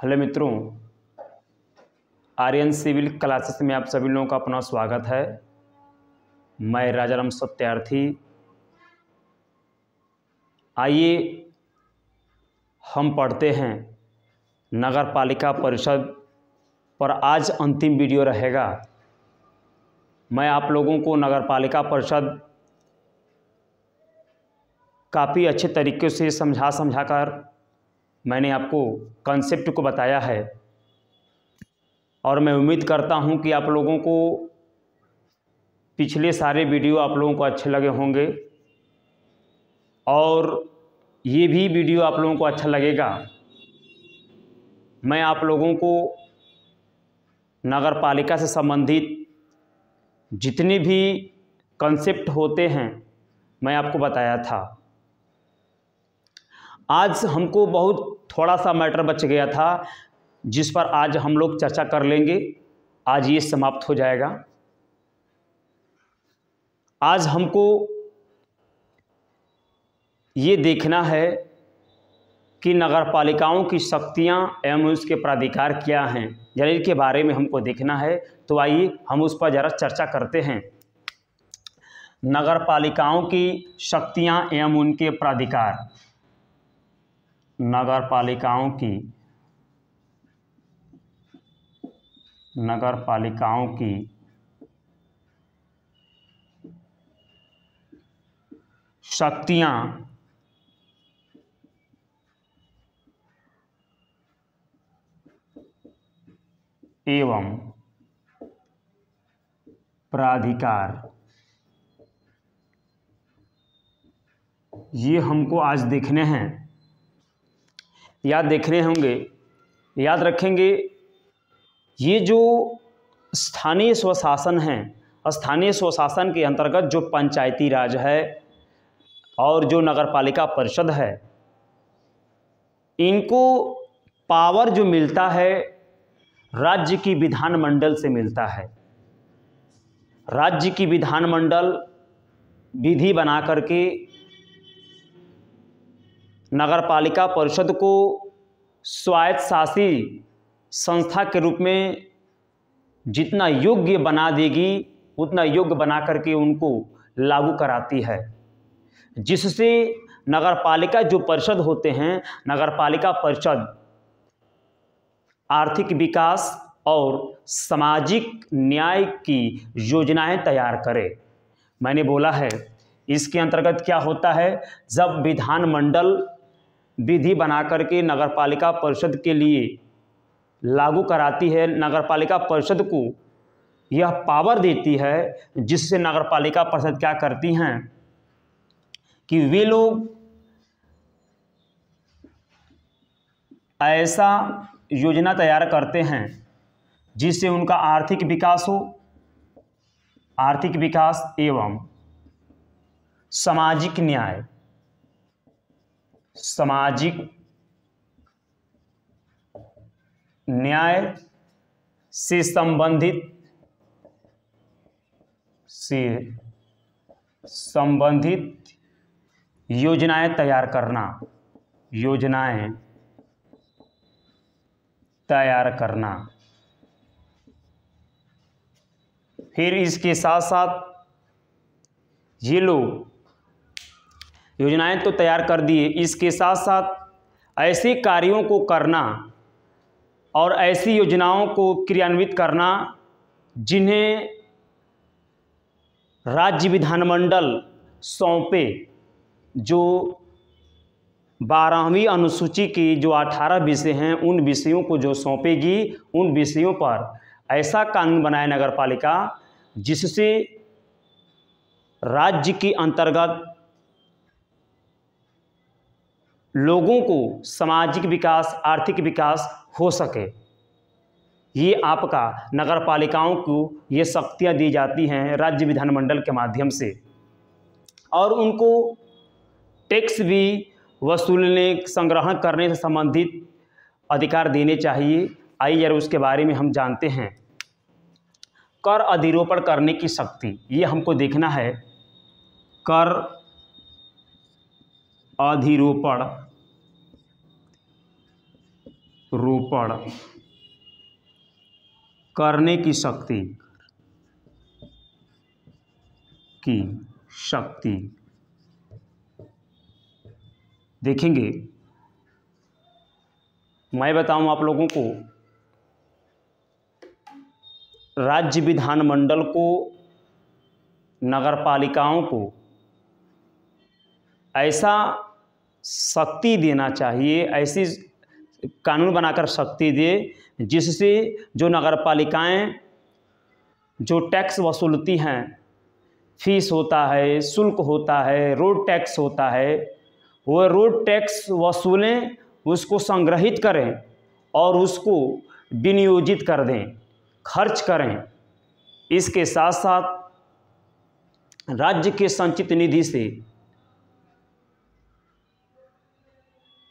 Hello मित्रों, Aryan civil classes में आप सभी लोगों का अपना स्वागत है। मैं राजाराम सत्यार्थी। आइए हम पढ़ते हैं नगर पालिका परिषद पर। आज अंतिम वीडियो रहेगा। मैं आप लोगों को नगर पालिका परिषद काफ़ी अच्छे तरीके से समझा कर मैंने आपको कॉन्सेप्ट को बताया है और मैं उम्मीद करता हूं कि आप लोगों को पिछले सारे वीडियो आप लोगों को अच्छे लगे होंगे और ये भी वीडियो आप लोगों को अच्छा लगेगा। मैं आप लोगों को नगर पालिका से संबंधित जितने भी कॉन्सेप्ट होते हैं मैं आपको बताया था। आज हमको बहुत थोड़ा सा मैटर बच गया था जिस पर आज हम लोग चर्चा कर लेंगे। आज ये समाप्त हो जाएगा। आज हमको ये देखना है कि नगर पालिकाओं की शक्तियां एवं उसके प्राधिकार क्या हैं, जरा इनके बारे में हमको देखना है। तो आइए हम उस पर ज़रा चर्चा करते हैं। नगर पालिकाओं की शक्तियां एवं उनके प्राधिकार। नगर पालिकाओं की शक्तियां एवं प्राधिकार, ये हमको आज देखने हैं, याद देखने होंगे, याद रखेंगे। ये जो स्थानीय स्वशासन हैं, स्थानीय स्वशासन के अंतर्गत जो पंचायती राज है और जो नगर पालिका परिषद है, इनको पावर जो मिलता है राज्य की विधानमंडल से मिलता है। राज्य की विधानमंडल विधि बना करके नगर पालिका परिषद को स्वायत्त शासी संस्था के रूप में जितना योग्य बना देगी उतना योग्य बना करके उनको लागू कराती है, जिससे नगर पालिका जो परिषद होते हैं, नगर पालिका परिषद आर्थिक विकास और सामाजिक न्याय की योजनाएं तैयार करे। मैंने बोला है इसके अंतर्गत क्या होता है, जब विधानमंडल विधि बना करके नगर पालिका परिषद के लिए लागू कराती है, नगर पालिका परिषद को यह पावर देती है, जिससे नगर पालिका परिषद क्या करती हैं कि वे लोग ऐसा योजना तैयार करते हैं जिससे उनका आर्थिक विकास हो, आर्थिक विकास एवं सामाजिक न्याय, सामाजिक न्याय से संबंधित योजनाएं तैयार करना, योजनाएं तैयार करना। फिर इसके साथ साथ ये लोग योजनाएं तो तैयार कर दिए, इसके साथ साथ ऐसे कार्यों को करना और ऐसी योजनाओं को क्रियान्वित करना जिन्हें राज्य विधानमंडल सौंपे। जो 12वीं अनुसूची की जो 18 विषय हैं, उन विषयों को जो सौंपेगी, उन विषयों पर ऐसा कानून बनाए नगर पालिका जिससे राज्य के अंतर्गत लोगों को सामाजिक विकास, आर्थिक विकास हो सके। ये आपका नगर पालिकाओं को ये शक्तियाँ दी जाती हैं राज्य विधानमंडल के माध्यम से, और उनको टैक्स भी वसूलने, संग्रहण करने से संबंधित अधिकार देने चाहिए। आइए जरा उसके बारे में हम जानते हैं। कर अधिरोपण करने की शक्ति, ये हमको देखना है। कर अधिरोपण रोपण करने की शक्ति देखेंगे। मैं बताऊं आप लोगों को, राज्य विधानमंडल को, नगर पालिकाओं को ऐसा शक्ति देना चाहिए, ऐसी कानून बनाकर शक्ति दे जिससे जो नगर पालिकाएँ जो टैक्स वसूलती हैं, फीस होता है, शुल्क होता है, रोड टैक्स होता है, वो रोड टैक्स वसूलें, उसको संग्रहित करें और उसको विनियोजित कर दें, खर्च करें। इसके साथ साथ राज्य के संचित निधि से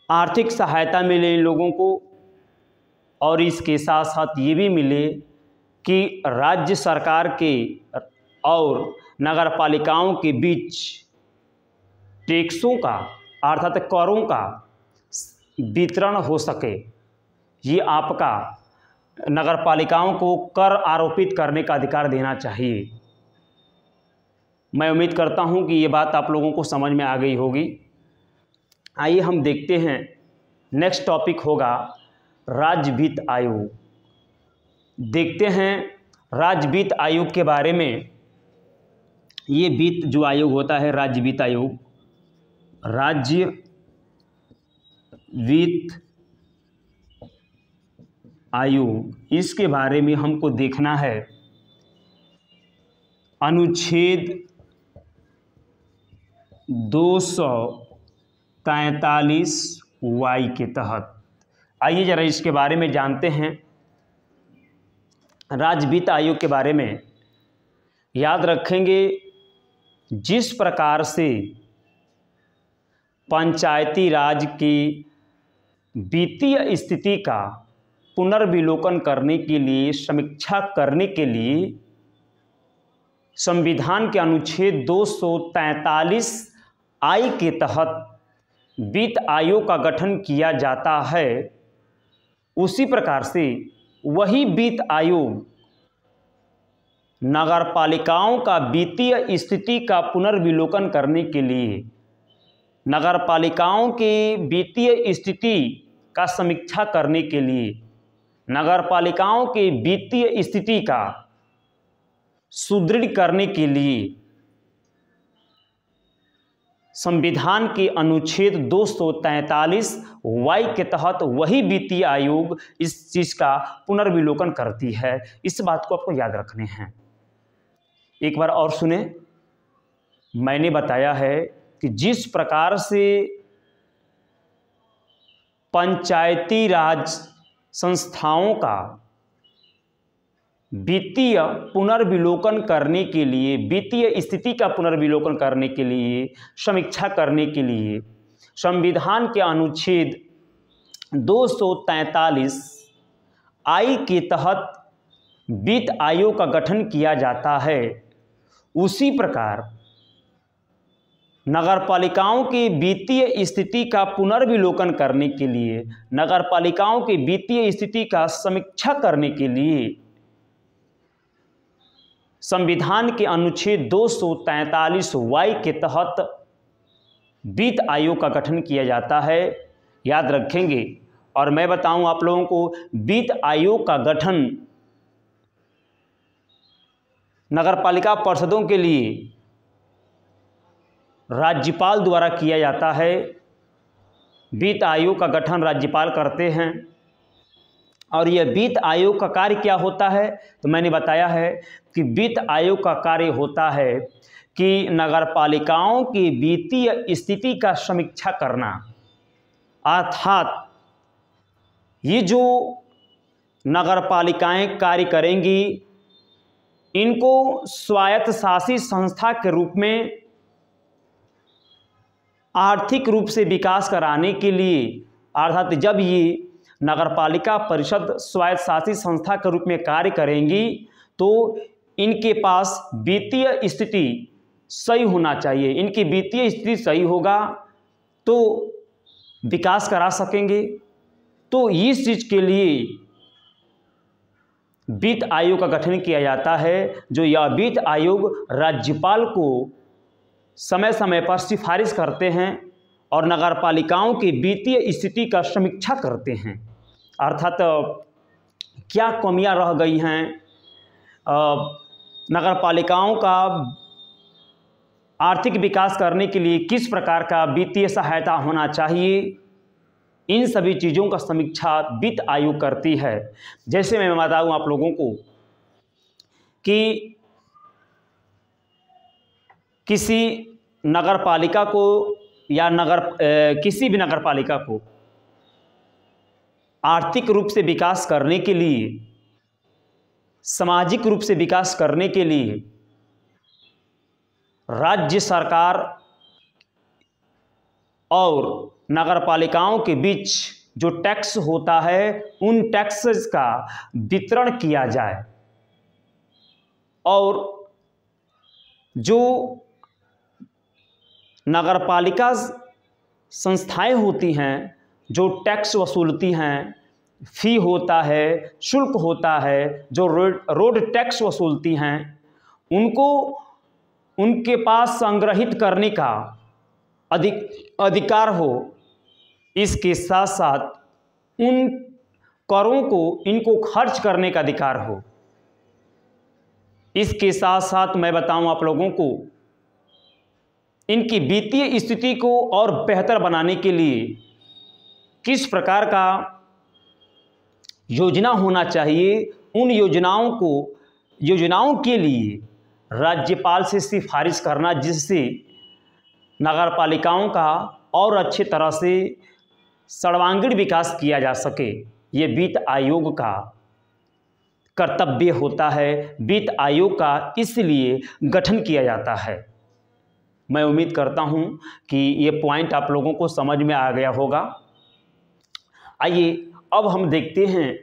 आर्थिक सहायता मिले इन लोगों को, और इसके साथ साथ ये भी मिले कि राज्य सरकार के और नगर पालिकाओं के बीच टैक्सों का अर्थात करों का वितरण हो सके। ये आपका नगर पालिकाओं को कर आरोपित करने का अधिकार देना चाहिए। मैं उम्मीद करता हूँ कि ये बात आप लोगों को समझ में आ गई होगी। आइए हम देखते हैं, नेक्स्ट टॉपिक होगा राज्य वित्त आयोग। देखते हैं राज्य वित्त आयोग के बारे में। ये वित्त जो आयोग होता है, राज्य वित्त आयोग, राज्य वित्त आयोग, इसके बारे में हमको देखना है अनुच्छेद 243Y के तहत। आइए जरा इसके बारे में जानते हैं। राज्य वित्त आयोग के बारे में याद रखेंगे, जिस प्रकार से पंचायती राज की वित्तीय स्थिति का पुनर्विलोकन करने के लिए, समीक्षा करने के लिए संविधान के अनुच्छेद 243I के तहत वित्त आयोग का गठन किया जाता है, उसी प्रकार से वही वित्त आयोग नगर पालिकाओं का वित्तीय स्थिति का पुनर्विलोकन करने के लिए, नगर पालिकाओं के वित्तीय स्थिति का समीक्षा करने के लिए, नगर पालिकाओं के वित्तीय स्थिति का सुदृढ़ करने के लिए संविधान के अनुच्छेद 243Y के तहत वही वित्तीय आयोग इस चीज़ का पुनर्विलोकन करती है। इस बात को आपको याद रखने हैं। एक बार और सुने, मैंने बताया है कि जिस प्रकार से पंचायती राज संस्थाओं का वित्तीय पुनर्विलोकन करने के लिए, वित्तीय स्थिति का पुनर्विलोकन करने के लिए, समीक्षा करने के लिए संविधान के अनुच्छेद 243I के तहत वित्त आयोग का गठन किया जाता है, उसी प्रकार नगर पालिकाओं की वित्तीय स्थिति का पुनर्विलोकन करने के लिए, नगर पालिकाओं की वित्तीय स्थिति का समीक्षा करने के लिए संविधान के अनुच्छेद 243Y के तहत वित्त आयोग का गठन किया जाता है। याद रखेंगे। और मैं बताऊं आप लोगों को, वित्त आयोग का गठन नगरपालिका परिषदों के लिए राज्यपाल द्वारा किया जाता है। वित्त आयोग का गठन राज्यपाल करते हैं। और यह वित्त आयोग का कार्य क्या होता है, तो मैंने बताया है कि वित्त आयोग का कार्य होता है कि नगरपालिकाओं की वित्तीय स्थिति का समीक्षा करना, अर्थात ये जो नगरपालिकाएं कार्य करेंगी, इनको स्वायत्त शासी संस्था के रूप में आर्थिक रूप से विकास कराने के लिए, अर्थात जब ये नगरपालिका परिषद स्वायत्त शासी संस्था के रूप में कार्य करेंगी तो इनके पास वित्तीय स्थिति सही होना चाहिए। इनकी वित्तीय स्थिति सही होगा तो विकास करा सकेंगे। तो इस चीज़ के लिए वित्त आयोग का गठन किया जाता है, जो यह वित्त आयोग राज्यपाल को समय समय पर सिफारिश करते हैं और नगरपालिकाओं की वित्तीय स्थिति का समीक्षा करते हैं। अर्थात क्या कमियां रह गई हैं, नगरपालिकाओं का आर्थिक विकास करने के लिए किस प्रकार का वित्तीय सहायता होना चाहिए, इन सभी चीज़ों का समीक्षा वित्त आयोग करती है। जैसे मैं बताऊं आप लोगों को कि किसी नगरपालिका को या किसी भी नगरपालिका को आर्थिक रूप से विकास करने के लिए, सामाजिक रूप से विकास करने के लिए राज्य सरकार और नगरपालिकाओं के बीच जो टैक्स होता है, उन टैक्सेस का वितरण किया जाए और जो नगरपालिका संस्थाएं होती हैं जो टैक्स वसूलती हैं, फी होता है, शुल्क होता है, जो रोड टैक्स वसूलती हैं, उनको उनके पास संग्रहित करने का अधिकार हो। इसके साथ साथ उन करों को इनको खर्च करने का अधिकार हो। इसके साथ साथ मैं बताऊं आप लोगों को, इनकी वित्तीय स्थिति को और बेहतर बनाने के लिए किस प्रकार का योजना होना चाहिए, उन योजनाओं के लिए राज्यपाल से सिफारिश करना, जिससे नगरपालिकाओं का और अच्छी तरह से सर्वांगीण विकास किया जा सके। ये वित्त आयोग का कर्तव्य होता है। वित्त आयोग का इसलिए गठन किया जाता है। मैं उम्मीद करता हूं कि ये पॉइंट आप लोगों को समझ में आ गया होगा। आइए अब हम देखते हैं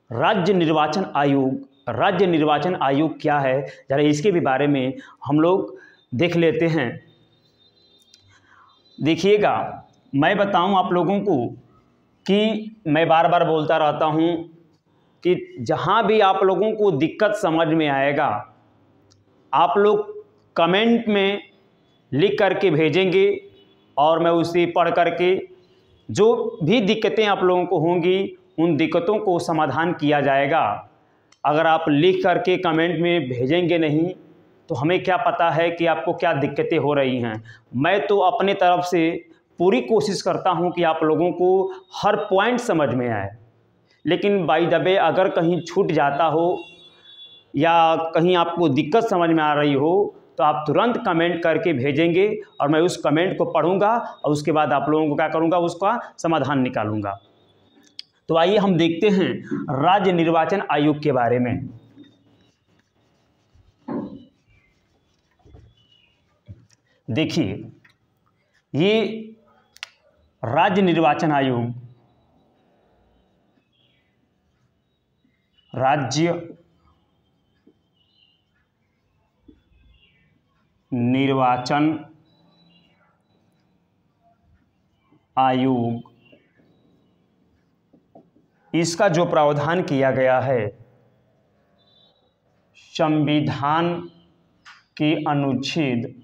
राज्य निर्वाचन आयोग। राज्य निर्वाचन आयोग क्या है, जरा इसके भी बारे में हम लोग देख लेते हैं। देखिएगा, मैं बताऊं आप लोगों को कि मैं बार बार बोलता रहता हूं कि जहां भी आप लोगों को दिक्कत समझ में आएगा, आप लोग कमेंट में लिख करके भेजेंगे और मैं उसे पढ़ करके जो भी दिक्कतें आप लोगों को होंगी, उन दिक्कतों को समाधान किया जाएगा। अगर आप लिख करके कमेंट में भेजेंगे नहीं तो हमें क्या पता है कि आपको क्या दिक्कतें हो रही हैं। मैं तो अपने तरफ से पूरी कोशिश करता हूं कि आप लोगों को हर पॉइंट समझ में आए, लेकिन बाय द वे अगर कहीं छूट जाता हो या कहीं आपको दिक्कत समझ में आ रही हो तो आप तुरंत कमेंट करके भेजेंगे और मैं उस कमेंट को पढ़ूंगा और उसके बाद आप लोगों को क्या करूंगा, उसका समाधान निकालूंगा। तो आइए हम देखते हैं राज्य निर्वाचन आयोग के बारे में। देखिए, ये राज्य निर्वाचन आयोग राज्य निर्वाचन आयोग, इसका जो प्रावधान किया गया है संविधान के अनुच्छेद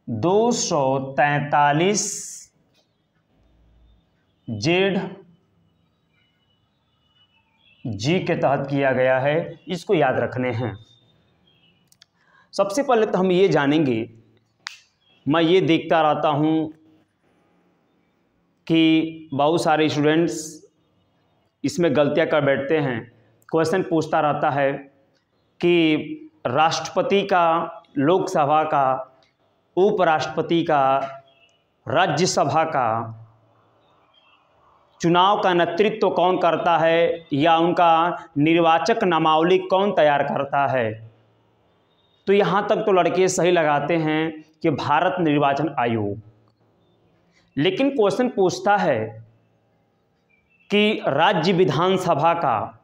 243 जेड जी के तहत किया गया है। इसको याद रखने हैं। सबसे पहले तो हम ये जानेंगे, मैं ये देखता रहता हूँ कि बहुत सारे स्टूडेंट्स इसमें गलतियाँ कर बैठते हैं। क्वेश्चन पूछता रहता है कि राष्ट्रपति का, लोकसभा का, उपराष्ट्रपति का, राज्यसभा का चुनाव का नेतृत्व कौन करता है या उनका निर्वाचक नामावली कौन तैयार करता है। तो यहाँ तक तो लड़के सही लगाते हैं कि भारत निर्वाचन आयोग, लेकिन क्वेश्चन पूछता है कि राज्य विधानसभा का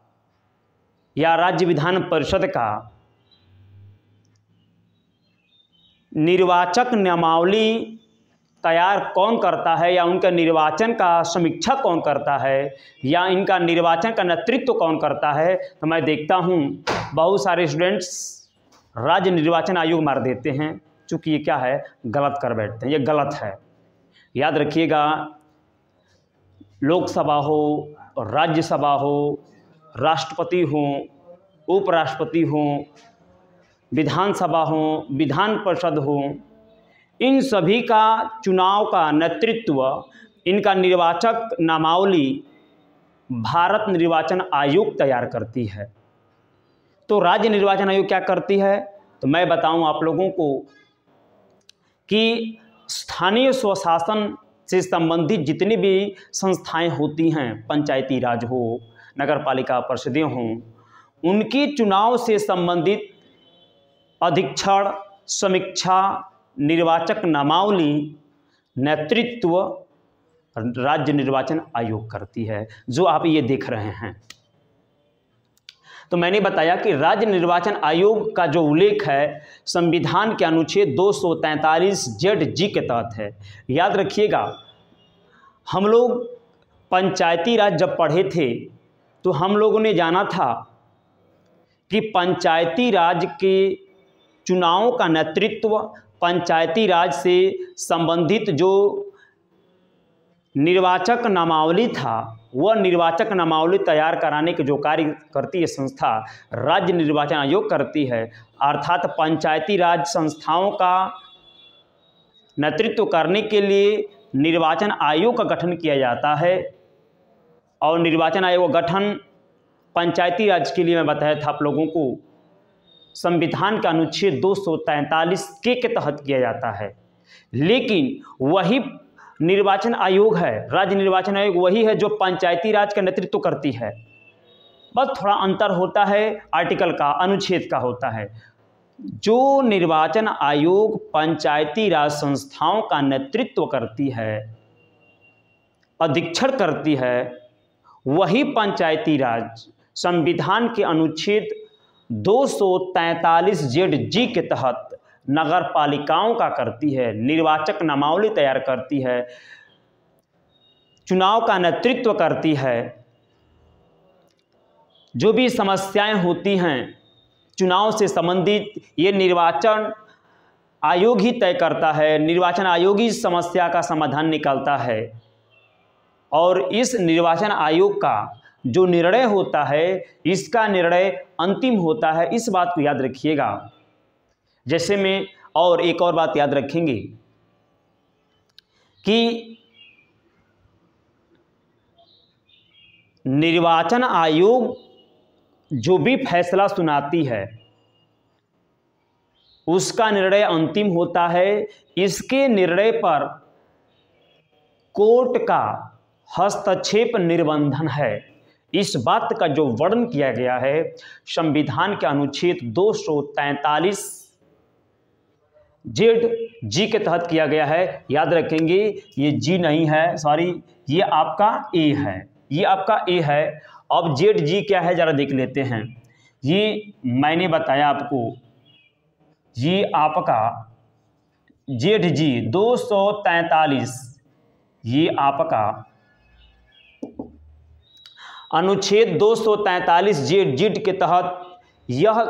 या राज्य विधान परिषद का निर्वाचक नामावली तैयार कौन करता है या उनका निर्वाचन का समीक्षा कौन करता है या इनका निर्वाचन का नेतृत्व कौन करता है, तो मैं देखता हूँ बहुत सारे स्टूडेंट्स राज्य निर्वाचन आयोग मार देते हैं। चूँकि ये क्या है, गलत कर बैठते हैं, ये गलत है। याद रखिएगा, लोकसभा हो, राज्यसभा हो, राष्ट्रपति हो, उपराष्ट्रपति हो, विधानसभा हो, विधान परिषद हो, इन सभी का चुनाव का नेतृत्व, इनका निर्वाचक नामावली भारत निर्वाचन आयोग तैयार करती है। तो राज्य निर्वाचन आयोग क्या करती है, तो मैं बताऊं आप लोगों को कि स्थानीय स्वशासन से संबंधित जितनी भी संस्थाएं होती हैं, पंचायती राज हो, नगर पालिका परिषदें हों, उनकी चुनाव से संबंधित अधीक्षण, समीक्षा, निर्वाचक नामावली, नेतृत्व राज्य निर्वाचन आयोग करती है, जो आप ये देख रहे हैं। तो मैंने बताया कि राज्य निर्वाचन आयोग का जो उल्लेख है संविधान के अनुच्छेद 243(ज)(जी) के तहत है। याद रखिएगा, हम लोग पंचायती राज जब पढ़े थे तो हम लोगों ने जाना था कि पंचायती राज के चुनावों का नेतृत्व, पंचायती राज से संबंधित जो निर्वाचक नामावली था, वह निर्वाचक नामावली तैयार कराने के जो कार्य करती है संस्था राज्य निर्वाचन आयोग करती है। अर्थात पंचायती राज संस्थाओं का नेतृत्व करने के लिए निर्वाचन आयोग का गठन किया जाता है। और निर्वाचन आयोग का गठन पंचायती राज के लिए मैं बताया था आप लोगों को, संविधान का अनुच्छेद 243 के तहत किया जाता है। लेकिन वही निर्वाचन आयोग है, राज्य निर्वाचन आयोग वही है जो पंचायती राज का नेतृत्व करती है। बस थोड़ा अंतर होता है, आर्टिकल का, अनुच्छेद का होता है। जो निर्वाचन आयोग पंचायती राज संस्थाओं का नेतृत्व करती है, अधीक्षण करती है, वही पंचायती राज संविधान के अनुच्छेद 243(ज)(जी) के तहत नगर पालिकाओं का करती है, निर्वाचक नामावली तैयार करती है, चुनाव का नेतृत्व करती है। जो भी समस्याएं होती हैं चुनाव से संबंधित, ये निर्वाचन आयोग ही तय करता है, निर्वाचन आयोग ही समस्या का समाधान निकालता है। और इस निर्वाचन आयोग का जो निर्णय होता है, इसका निर्णय अंतिम होता है। इस बात को याद रखिएगा। जैसे में और एक और बात याद रखेंगे कि निर्वाचन आयोग जो भी फैसला सुनाती है उसका निर्णय अंतिम होता है। इसके निर्णय पर कोर्ट का हस्तक्षेप निर्बंधन है। इस बात का जो वर्णन किया गया है संविधान के अनुच्छेद 243(ज)(जी) के तहत किया गया है। याद रखेंगे, ये जी नहीं है, सॉरी, ये आपका ए है, ये आपका ए है। अब (ज)(जी) क्या है जरा देख लेते हैं। ये मैंने बताया आपको, ये आपका (ज)(जी) 243, ये आपका अनुच्छेद 243(ज)(जी) के तहत यह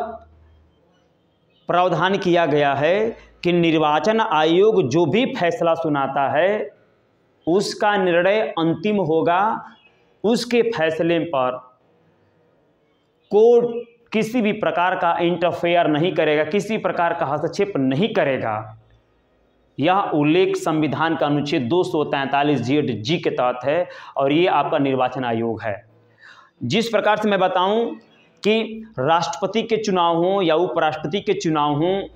प्रावधान किया गया है कि निर्वाचन आयोग जो भी फैसला सुनाता है उसका निर्णय अंतिम होगा। उसके फैसले पर कोर्ट किसी भी प्रकार का इंटरफेयर नहीं करेगा, किसी प्रकार का हस्तक्षेप नहीं करेगा। यह उल्लेख संविधान का अनुच्छेद 243(ज)(जी) के तहत है और ये आपका निर्वाचन आयोग है। जिस प्रकार से मैं बताऊं कि राष्ट्रपति के चुनाव हों या उपराष्ट्रपति के चुनाव हों,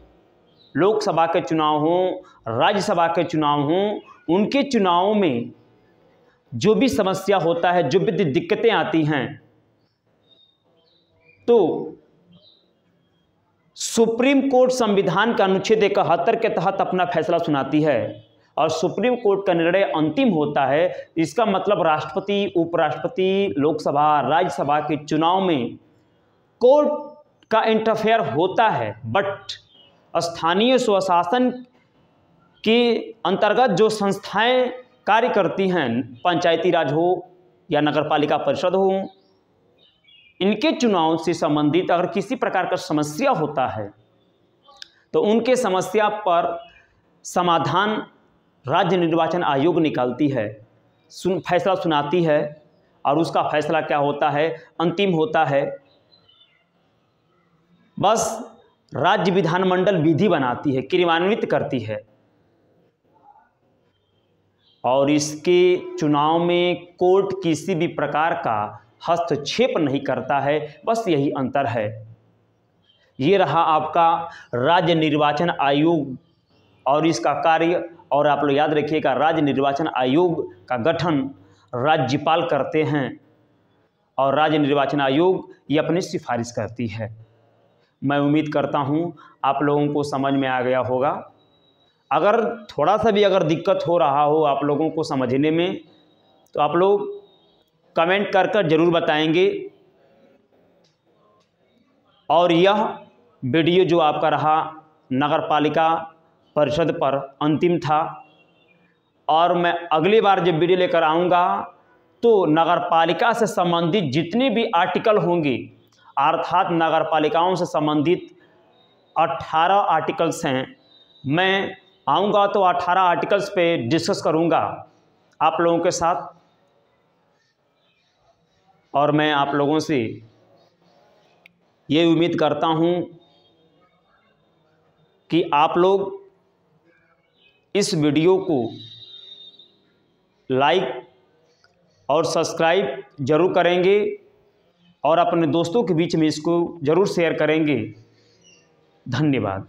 लोकसभा के चुनाव हों, राज्यसभा के चुनाव हों, उनके चुनावों में जो भी समस्या होता है, जो भी दिक्कतें आती हैं, तो सुप्रीम कोर्ट संविधान का अनुच्छेद 71 के तहत अपना फैसला सुनाती है और सुप्रीम कोर्ट का निर्णय अंतिम होता है। इसका मतलब राष्ट्रपति, उपराष्ट्रपति, लोकसभा, राज्यसभा के चुनाव में कोर्ट का इंटरफेयर होता है, बट स्थानीय स्वशासन के अंतर्गत जो संस्थाएं कार्य करती हैं, पंचायती राज हो या नगर पालिका परिषद हो, इनके चुनाव से संबंधित अगर किसी प्रकार का समस्या होता है तो उनके समस्या पर समाधान राज्य निर्वाचन आयोग निकालती है, फैसला सुनाती है, और उसका फैसला क्या होता है, अंतिम होता है। बस राज्य विधानमंडल विधि बनाती है, क्रियान्वित करती है, और इसके चुनाव में कोर्ट किसी भी प्रकार का हस्तक्षेप नहीं करता है। बस यही अंतर है। ये रहा आपका राज्य निर्वाचन आयोग और इसका कार्य। और आप लोग याद रखिएगा, राज्य निर्वाचन आयोग का गठन राज्यपाल करते हैं और राज्य निर्वाचन आयोग ये अपनी सिफारिश करती है। मैं उम्मीद करता हूँ आप लोगों को समझ में आ गया होगा। अगर थोड़ा सा भी अगर दिक्कत हो रहा हो आप लोगों को समझने में, तो आप लोग कमेंट कर ज़रूर बताएंगे। और यह वीडियो जो आपका रहा नगर पालिका परिषद पर अंतिम था, और मैं अगली बार जब वीडियो लेकर आऊँगा तो नगर पालिका से संबंधित जितने भी आर्टिकल होंगे, अर्थात नगर पालिकाओं से संबंधित 18 आर्टिकल्स हैं, मैं आऊँगा तो 18 आर्टिकल्स पे डिस्कस करूँगा आप लोगों के साथ। और मैं आप लोगों से ये उम्मीद करता हूँ कि आप लोग इस वीडियो को लाइक और सब्सक्राइब ज़रूर करेंगे और अपने दोस्तों के बीच में इसको ज़रूर शेयर करेंगे। धन्यवाद।